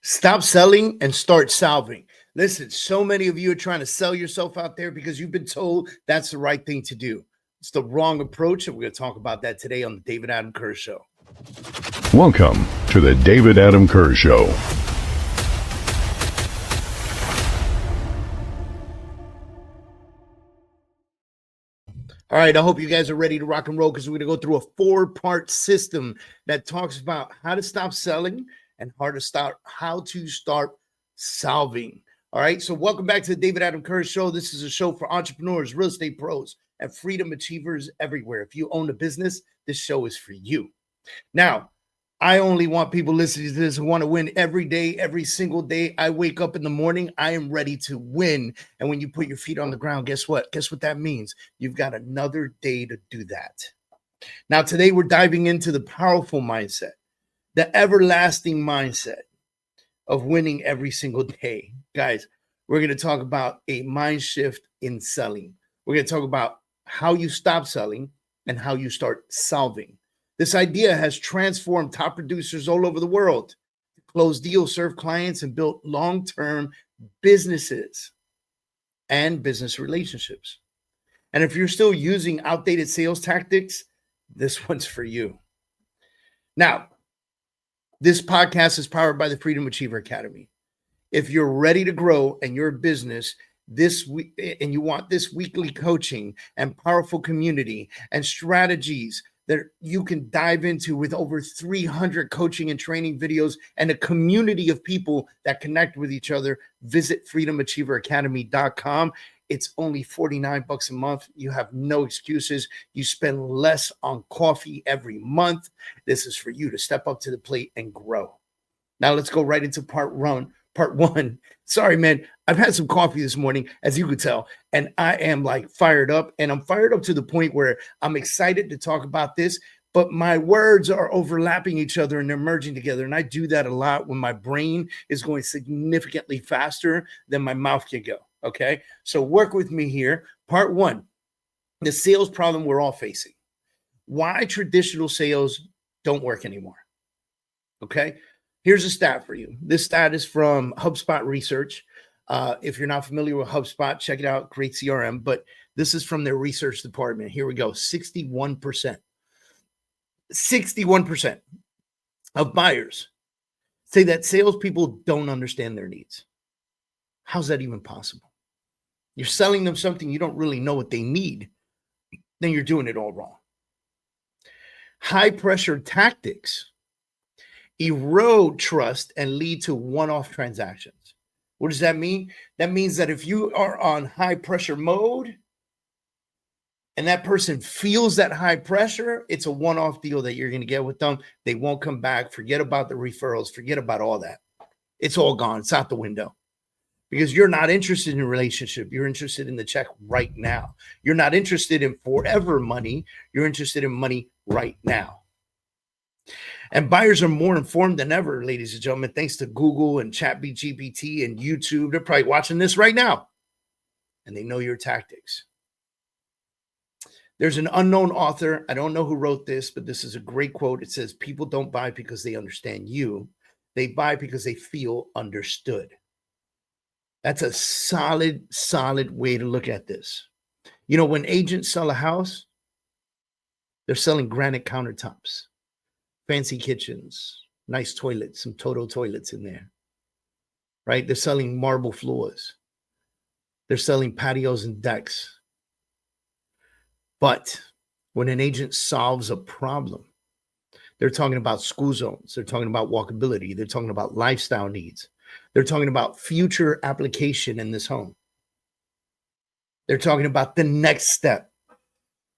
Stop selling and start solving. Listen, so many of you are trying to sell yourself out there because you've been told that's the right thing to do. It's the wrong approach, and we're going to talk about that today on the David Adam Kurz Show. Welcome to the David Adam Kurz Show. All right, I hope you guys are ready to rock and roll because we're going to go through a 4-part system that talks about how to stop selling and how to start solving. All right, so welcome back to the David Adam Kurz Show. This is a show for entrepreneurs, real estate pros, and freedom achievers everywhere. If you own a business, this show is for you. Now, I only want people listening to this who want to win every day, every single day. I wake up in the morning, I am ready to win. And when you put your feet on the ground, guess what? Guess what that means? You've got another day to do that. Now, today we're diving into the powerful mindset, the everlasting mindset of winning every single day. Guys, we're going to talk about a mind shift in selling. We're going to talk about how you stop selling and how you start solving. This idea has transformed top producers all over the world, closed deals, served clients, and built long-term businesses and business relationships. And if you're still using outdated sales tactics, this one's for you. Now, this podcast is powered by the Freedom Achiever Academy. If you're ready to grow and your business this week, and you want this weekly coaching and powerful community and strategies that you can dive into with over 300 coaching and training videos and a community of people that connect with each other, visit freedomachieveracademy.com. It's only $49 a month. You have no excuses. You spend less on coffee every month. This is for you to step up to the plate and grow. Now let's go right into part one. Sorry, man. I've had some coffee this morning, as you could tell, and I am like fired up. And I'm fired up to the point where I'm excited to talk about this, but my words are overlapping each other and they're merging together. And I do that a lot when my brain is going significantly faster than my mouth can go. Okay. So work with me here. Part one, the sales problem we're all facing. Why traditional sales don't work anymore. Okay. Here's a stat for you. This stat is from HubSpot research. If you're not familiar with HubSpot, check it out. Great CRM. But this is from their research department. Here we go. 61% of buyers say that salespeople don't understand their needs. How's that even possible? You're selling them something you don't really know what they need. Then you're doing it all wrong. High pressure tactics erode trust and lead to one-off transactions. What does that mean? That means that if you are on high pressure mode and that person feels that high pressure, it's a one-off deal that you're going to get with them. They won't come back. Forget about the referrals. Forget about all that. It's all gone. It's out the window because you're not interested in a relationship. You're interested in the check right now. You're not interested in forever money. You're interested in money right now. And buyers are more informed than ever, ladies and gentlemen, thanks to Google and ChatGPT and YouTube. They're probably watching this right now, and they know your tactics. There's an unknown author. I don't know who wrote this, but this is a great quote. It says, people don't buy because they understand you. They buy because they feel understood. That's a solid way to look at this. You know, when agents sell a house, they're selling granite countertops, fancy kitchens, nice toilets, some Toto toilets in there, right? They're selling marble floors. They're selling patios and decks. But when an agent solves a problem, they're talking about school zones. They're talking about walkability. They're talking about lifestyle needs. They're talking about future application in this home. They're talking about the next step.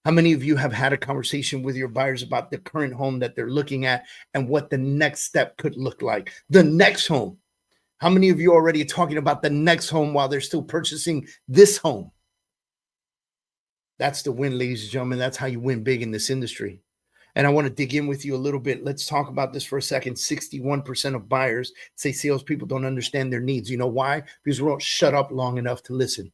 How many of you have had a conversation with your buyers about the current home that they're looking at and what the next step could look like? The next home. How many of you already are talking about the next home while they're still purchasing this home? That's the win, ladies and gentlemen. That's how you win big in this industry. And I want to dig in with you a little bit. Let's talk about this for a second. 61% of buyers say salespeople don't understand their needs. You know why? Because we don't shut up long enough to listen.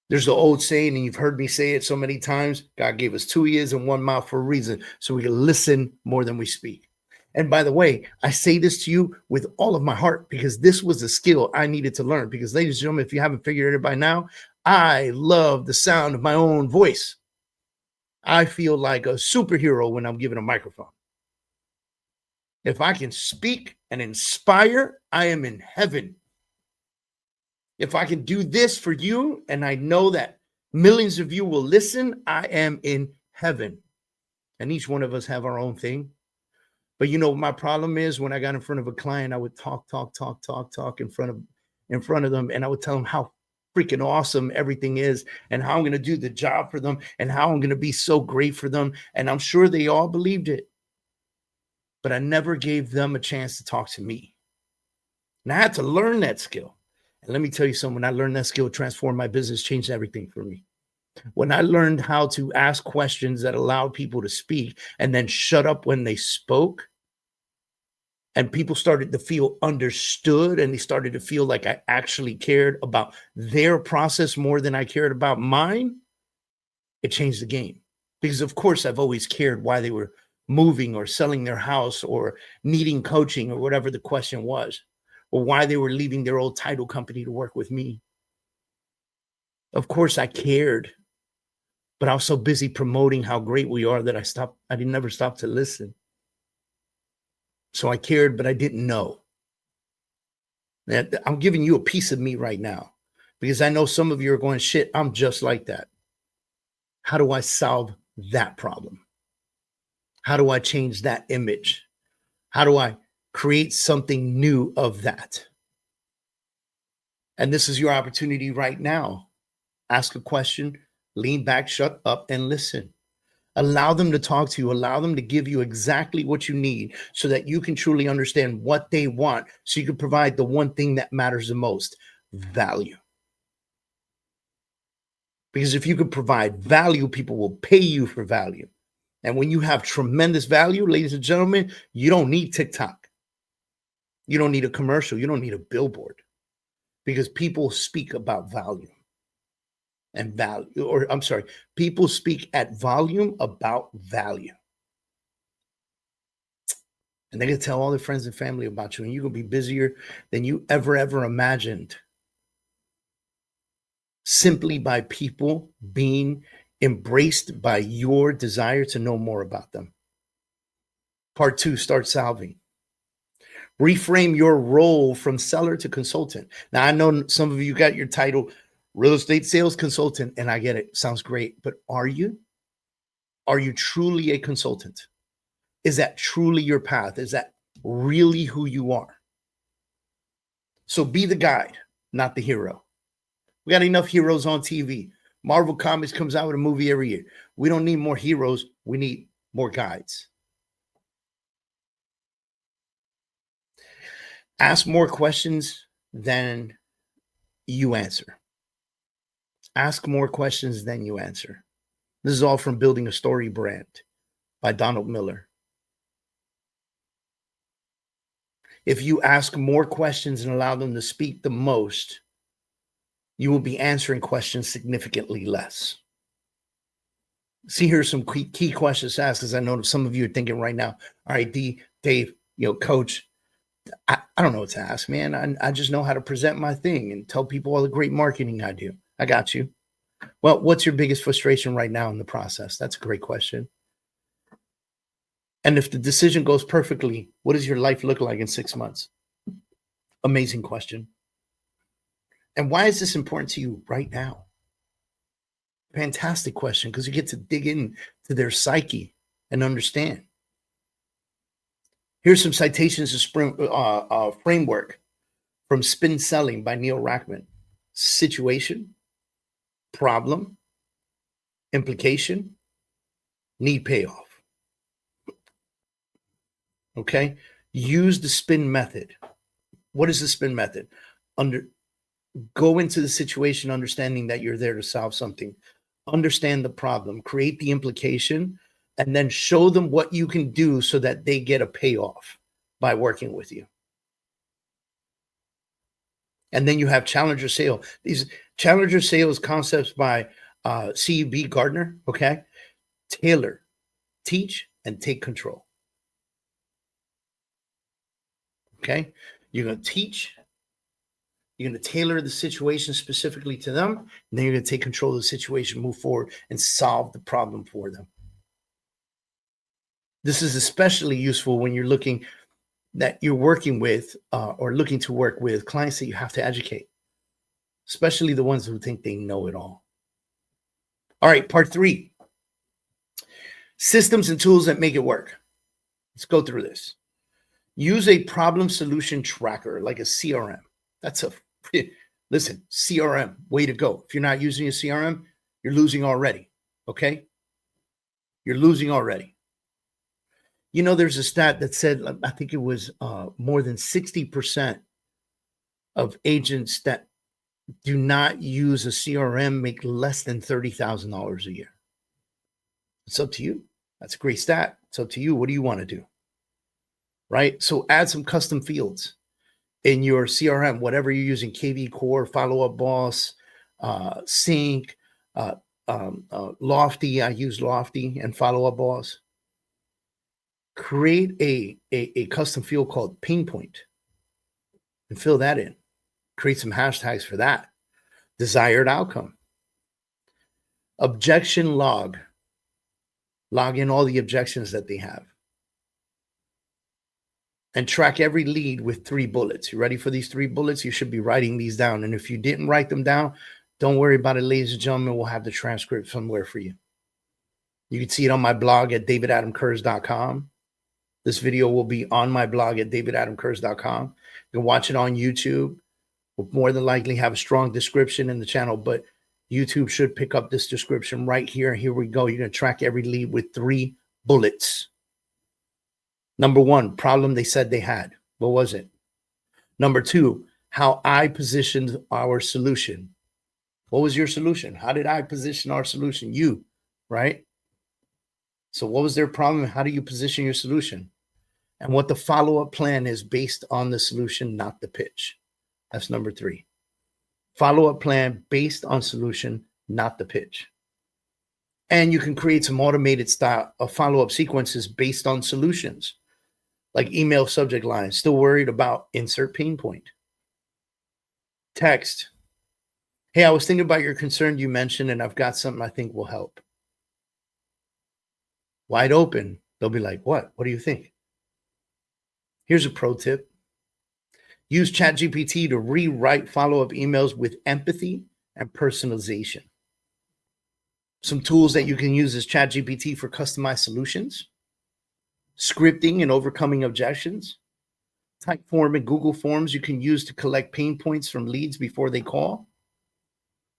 There's the old saying, and you've heard me say it so many times, God gave us 2 ears and 1 mouth for a reason, so we can listen more than we speak. And by the way, I say this to you with all of my heart because this was a skill I needed to learn. Because, ladies and gentlemen, if you haven't figured it by now, I love the sound of my own voice. I feel like a superhero when I'm given a microphone. If I can speak and inspire, I am in heaven. If I can do this for you, and I know that millions of you will listen, I am in heaven. And each one of us have our own thing. But you know what my problem is? When I got in front of a client, I would talk in front of them, and I would tell them how freaking awesome everything is and how I'm going to do the job for them and how I'm going to be so great for them. And I'm sure they all believed it. But I never gave them a chance to talk to me. And I had to learn that skill. And let me tell you something, when I learned that skill, transformed my business, changed everything for me. When I learned how to ask questions that allowed people to speak and then shut up when they spoke, and people started to feel understood and they started to feel like I actually cared about their process more than I cared about mine, it changed the game. Because of course, I've always cared why they were moving or selling their house or needing coaching or whatever the question was, or why they were leaving their old title company to work with me. Of course, I cared, but I was so busy promoting how great we are that I didn't never stop to listen. So I cared, but I didn't know. I'm giving you a piece of me right now because I know some of you are going, shit, I'm just like that. How do I solve that problem? How do I change that image? How do I create something new of that? And this is your opportunity right now. Ask a question, lean back, shut up, and listen. Allow them to talk to you. Allow them to give you exactly what you need so that you can truly understand what they want so you can provide the one thing that matters the most, value. Because if you can provide value, people will pay you for value. And when you have tremendous value, ladies and gentlemen, you don't need TikTok. You don't need a commercial. You don't need a billboard because people speak about value. And value, or I'm sorry, people speak at volume about value. And they're going to tell all their friends and family about you, and you're going to be busier than you ever imagined. Simply by people being embraced by your desire to know more about them. Part 2, start solving. Reframe your role from seller to consultant. Now, I know some of you got your title, real estate sales consultant, and I get it. Sounds great. But are you? Are you truly a consultant? Is that truly your path? Is that really who you are? So be the guide, not the hero. We got enough heroes on TV. Marvel Comics comes out with a movie every year. We don't need more heroes. We need more guides. Ask more questions than you answer. Ask more questions than you answer. This is all from Building a Story Brand by Donald Miller. If you ask more questions and allow them to speak the most, you will be answering questions significantly less. See, here's some key questions to ask, because I know some of you are thinking right now, all right, Dave, coach, I don't know what to ask, man. I just know how to present my thing and tell people all the great marketing I do. I got you. Well, what's your biggest frustration right now in the process? That's a great question. And if the decision goes perfectly, what does your life look like in 6 months? Amazing question. And why is this important to you right now? Fantastic question, because you get to dig into their psyche and understand. Here's some citations of framework from Spin Selling by Neil Rackman. Situation, problem, implication, need payoff. Okay? Use the spin method. What is the spin method? Go into the situation understanding that you're there to solve something. Understand the problem, create the implication, and then show them what you can do so that they get a payoff by working with you. And then you have challenger sale. These challenger sales concepts by C.B. Gardner, okay? Tailor, teach, and take control. Okay. You're going to teach. You're going to tailor the situation specifically to them. And then you're going to take control of the situation, move forward, and solve the problem for them. This is especially useful when you're looking that you're working with or looking to work with clients that you have to educate, especially the ones who think they know it all. All right, part 3. Systems and tools that make it work. Let's go through this. Use a problem solution tracker like a CRM. That's listen, CRM, way to go. If you're not using a CRM, you're losing already, okay? You're losing already. You know, there's a stat that said, I think it was more than 60% of agents that do not use a CRM make less than $30,000 a year. It's up to you. That's a great stat. It's up to you. What do you want to do? Right? So add some custom fields in your CRM, whatever you're using, KV Core, Follow-Up Boss, Sync, Lofty. I use Lofty and Follow-Up Boss. Create a custom field called Pain Point and fill that in. Create some hashtags for that. Desired outcome. Objection log. Log in all the objections that they have. And track every lead with 3 bullets. You ready for these 3 bullets? You should be writing these down. And if you didn't write them down, don't worry about it, ladies and gentlemen. We'll have the transcript somewhere for you. You can see it on my blog at davidadamkurz.com. This video will be on my blog at davidadamkurz.com. You can watch it on YouTube. We'll more than likely have a strong description in the channel, but YouTube should pick up this description right here. Here we go. You're going to track every lead with 3 bullets. Number 1, problem they said they had. What was it? Number 2, how I positioned our solution. What was your solution? How did I position our solution? You, right? So what was their problem? How do you position your solution? And what the follow-up plan is based on the solution, not the pitch. That's number 3. Follow-up plan based on solution, not the pitch. And you can create some automated style of follow-up sequences based on solutions, like email subject line. Still worried about insert pain point. Text. Hey, I was thinking about your concern you mentioned, and I've got something I think will help. Wide open. They'll be like, what? What do you think? Here's a pro tip. Use ChatGPT to rewrite follow-up emails with empathy and personalization. Some tools that you can use is ChatGPT for customized solutions, scripting and overcoming objections, Typeform and Google Forms you can use to collect pain points from leads before they call.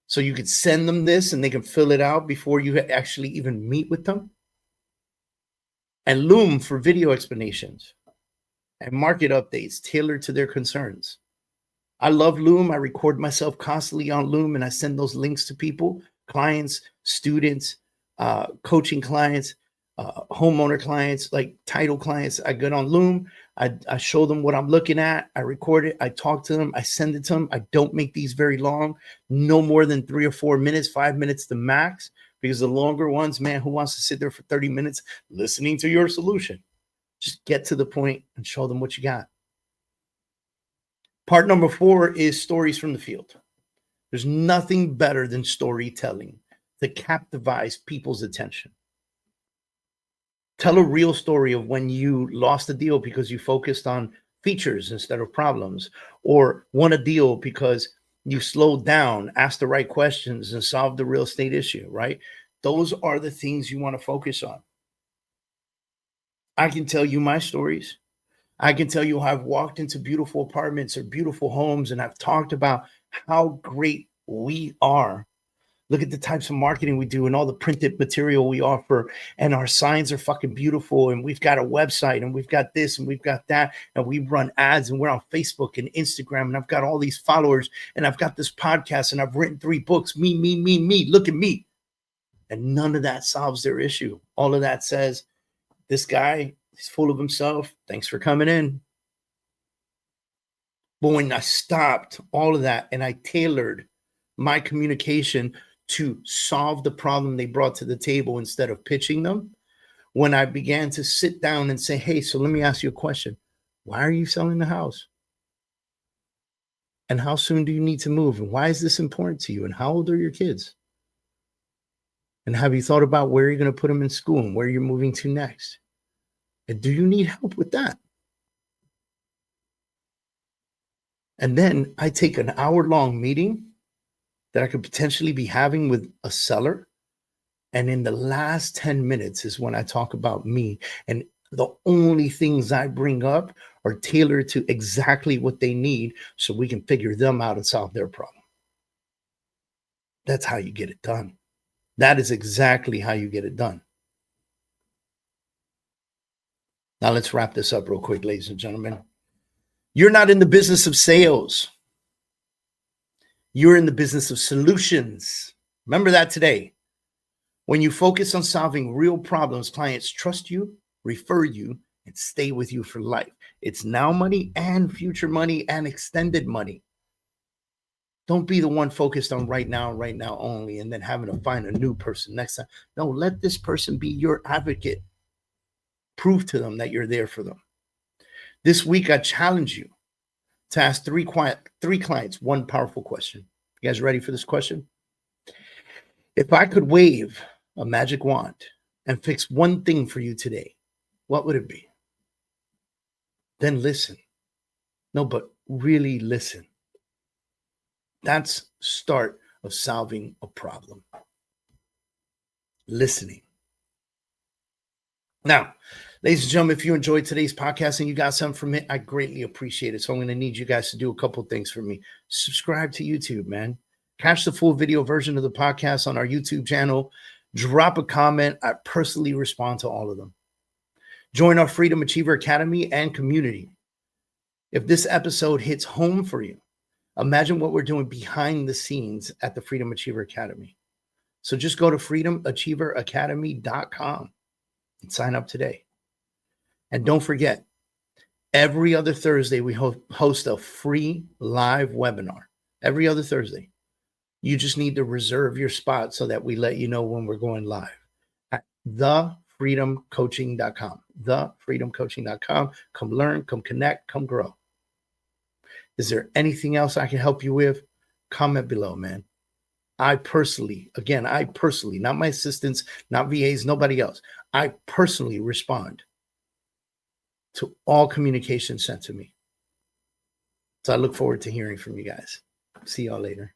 So you could send them this and they can fill it out before you actually even meet with them. And Loom for video explanations and market updates tailored to their concerns. I love Loom. I record myself constantly on Loom and I send those links to people, clients, students, coaching clients, homeowner clients, like title clients. I get on Loom. I show them what I'm looking at. I record it. I talk to them. I send it to them. I don't make these very long, no more than 3 or 4 minutes, 5 minutes the max, because the longer ones, man, who wants to sit there for 30 minutes listening to your solution? Just get to the point and show them what you got. Part number 4 is stories from the field. There's nothing better than storytelling to captivate people's attention. Tell a real story of when you lost a deal because you focused on features instead of problems, or won a deal because you slowed down, asked the right questions, and solved the real estate issue, right? Those are the things you want to focus on. I can tell you my stories. I can tell you how I've walked into beautiful apartments or beautiful homes, and I've talked about how great we are. Look at the types of marketing we do and all the printed material we offer, and our signs are fucking beautiful, and we've got a website, and we've got this, and we've got that, and we run ads, and we're on Facebook and Instagram, and I've got all these followers, and I've got this podcast, and I've written 3 books. Me. Look at me. And none of that solves their issue. All of that says, this guy, he's full of himself. Thanks for coming in. But when I stopped all of that and I tailored my communication to solve the problem they brought to the table instead of pitching them, when I began to sit down and say, hey, so let me ask you a question. Why are you selling the house? And how soon do you need to move? And why is this important to you? And how old are your kids? And have you thought about where you're going to put them in school and where you're moving to next? And do you need help with that? And then I take an hour-long meeting that I could potentially be having with a seller. And in the last 10 minutes is when I talk about me. And the only things I bring up are tailored to exactly what they need so we can figure them out and solve their problem. That's how you get it done. That is exactly how you get it done. Now let's wrap this up real quick, ladies and gentlemen. You're not in the business of sales. You're in the business of solutions. Remember that today. When you focus on solving real problems, clients trust you, refer you, and stay with you for life. It's now money and future money and extended money. Don't be the one focused on right now only, and then having to find a new person next time. No, let this person be your advocate. Prove to them that you're there for them. This week, I challenge you to ask three clients one powerful question. You guys ready for this question? If I could wave a magic wand and fix one thing for you today, what would it be? Then listen. No, but really listen. That's start of solving a problem. Listening. Now, ladies and gentlemen, if you enjoyed today's podcast and you got something from it, I greatly appreciate it. So I'm going to need you guys to do a couple things for me. Subscribe to YouTube, man. Catch the full video version of the podcast on our YouTube channel. Drop a comment. I personally respond to all of them. Join our Freedom Achiever Academy and community. If this episode hits home for you, imagine what we're doing behind the scenes at the Freedom Achiever Academy. So just go to freedomachieveracademy.com and sign up today. And don't forget, every other Thursday, we host a free live webinar. Every other Thursday. You just need to reserve your spot so that we let you know when we're going live at thefreedomcoaching.com. Thefreedomcoaching.com. Come learn, come connect, come grow. Is there anything else I can help you with? Comment below, man. I personally, not my assistants, not VAs, nobody else. I personally respond to all communication sent to me. So I look forward to hearing from you guys. See y'all later.